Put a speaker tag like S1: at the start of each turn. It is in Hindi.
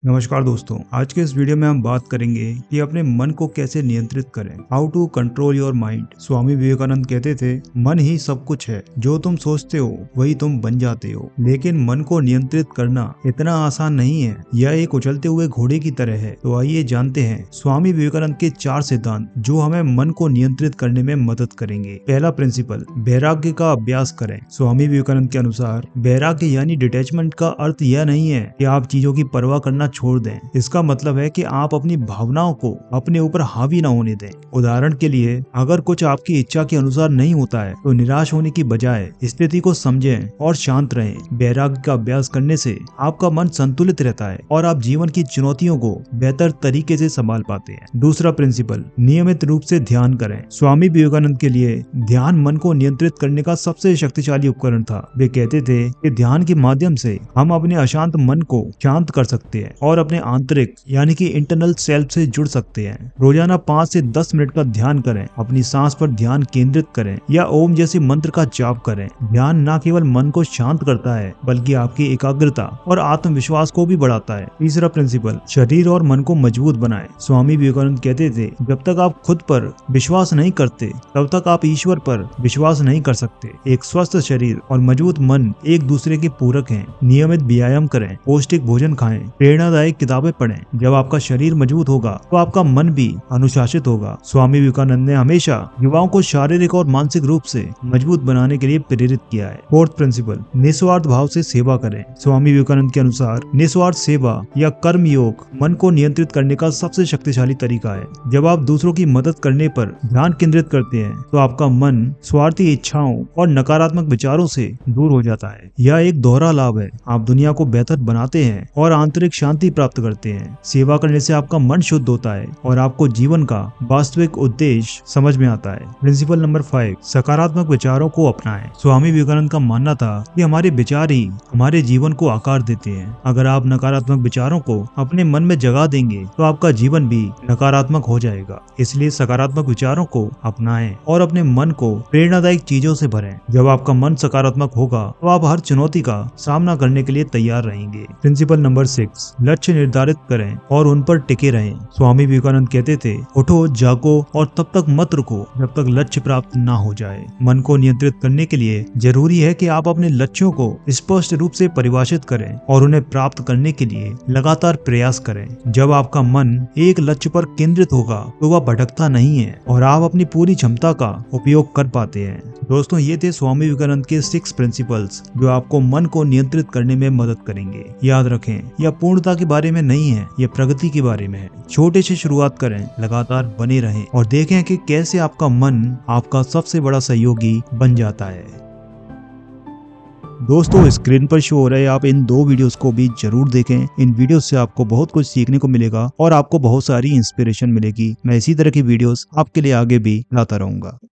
S1: नमस्कार दोस्तों, आज के इस वीडियो में हम बात करेंगे कि अपने मन को कैसे नियंत्रित करें। How to control your mind. Swami Vivekananda कहते थे, मन ही सब कुछ है, जो तुम सोचते हो वही तुम बन जाते हो। लेकिन मन को नियंत्रित करना इतना आसान नहीं है, यह एक उछलते हुए घोड़े की तरह है। तो आइए जानते हैं स्वामी विवेकानंद के 4 सिद्धांत जो हमें मन को नियंत्रित करने में मदद करेंगे। पहला प्रिंसिपल, वैराग्य का अभ्यास करें। स्वामी विवेकानंद के अनुसार वैराग्य यानी डिटैचमेंट का अर्थ यह नहीं है कि आप चीजों की परवाह करना छोड़ दें। इसका मतलब है कि आप अपनी भावनाओं को अपने ऊपर हावी न होने दें। उदाहरण के लिए, अगर कुछ आपकी इच्छा के अनुसार नहीं होता है तो निराश होने की बजाय स्थिति को समझें और शांत रहें। वैराग्य का अभ्यास करने से आपका मन संतुलित रहता है और आप जीवन की चुनौतियों को बेहतर तरीके से संभाल पाते हैं। दूसरा प्रिंसिपल, नियमित रूप से ध्यान करें। स्वामी विवेकानंद के लिए ध्यान मन को नियंत्रित करने का सबसे शक्तिशाली उपकरण था। वे कहते थे कि ध्यान के माध्यम से हम अपने अशांत मन को शांत कर सकते हैं और अपने आंतरिक यानी कि इंटरनल सेल्फ से जुड़ सकते हैं। रोजाना 5 से 10 मिनट का ध्यान करें, अपनी सांस पर ध्यान केंद्रित करें या ओम जैसे मंत्र का जाप करें। ध्यान न केवल मन को शांत करता है बल्कि आपकी एकाग्रता और आत्मविश्वास को भी बढ़ाता है। तीसरा प्रिंसिपल, शरीर और मन को मजबूत बनाएं। स्वामी विवेकानंद कहते थे, जब तक आप खुद पर विश्वास नहीं करते तब तक आप ईश्वर पर विश्वास नहीं कर सकते। एक स्वस्थ शरीर और मजबूत मन एक दूसरे के पूरक हैं। नियमित व्यायाम करें, पौष्टिक भोजन खाएं, प्रेरणादायक किताबें पढ़ें। जब आपका शरीर मजबूत होगा तो आपका मन भी अनुशासित होगा। स्वामी विवेकानंद ने हमेशा युवाओं को शारीरिक और मानसिक रूप से मजबूत बनाने के लिए प्रेरित किया है। फोर्थ प्रिंसिपल, निस्वार्थ भाव से सेवा करें। स्वामी विवेकानंद के अनुसार निस्वार्थ सेवा या कर्म योग मन को नियंत्रित करने का सबसे शक्तिशाली तरीका है। जब आप दूसरों की मदद करने पर ध्यान केंद्रित करते हैं तो आपका मन स्वार्थी इच्छाओं और नकारात्मक विचारों से दूर हो जाता है। यह एक दोहरा लाभ है, आप दुनिया को बेहतर बनाते हैं और आंतरिक शांति प्राप्त करते हैं। सेवा करने से आपका मन शुद्ध होता है और आपको जीवन का वास्तविक उद्देश्य समझ में आता है। प्रिंसिपल नंबर 5, सकारात्मक विचारों को अपनाएं। स्वामी विवेकानंद का मानना था कि हमारे विचार ही हमारे जीवन को आकार देते हैं। अगर आप नकारात्मक विचारों को अपने मन में जगा देंगे तो आपका जीवन भी नकारात्मक हो जाएगा। इसलिए सकारात्मक विचारों को अपनाएं और अपने मन को प्रेरणादायक चीजों से भरें। जब आपका मन सकारात्मक होगा तो आप हर चुनौती का सामना करने के लिए तैयार रहेंगे। प्रिंसिपल नंबर 6, लक्ष्य निर्धारित करें और उन पर टिके रहें। स्वामी विवेकानंद कहते थे, उठो, जागो और तब तक मत रुको जब तक लक्ष्य प्राप्त ना हो जाए। मन को नियंत्रित करने के लिए जरूरी है कि आप अपने लक्ष्यों को स्पष्ट रूप से परिभाषित करें और उन्हें प्राप्त करने के लिए लगातार प्रयास करें। जब आपका मन एक लक्ष्य पर केंद्रित होगा तो वह भटकता नहीं है और आप अपनी पूरी क्षमता का उपयोग कर पाते हैं। दोस्तों, ये थे स्वामी विवेकानंद के 6 प्रिंसिपल्स जो आपको मन को नियंत्रित करने में मदद करेंगे। याद रखें, यह पूर्णता के बारे में नहीं है, यह प्रगति के बारे में है। छोटे से शुरुआत करें, लगातार बने रहें और देखें कि कैसे आपका मन आपका सबसे बड़ा सहयोगी बन जाता है। दोस्तों, स्क्रीन पर शो हो रहे आप इन 2 वीडियोस को भी जरूर देखें। इन वीडियोस से आपको बहुत कुछ सीखने को मिलेगा और आपको बहुत सारी इंस्पिरेशन मिलेगी। मैं इसी तरह की वीडियोस आपके लिए आगे भी लाता रहूंगा।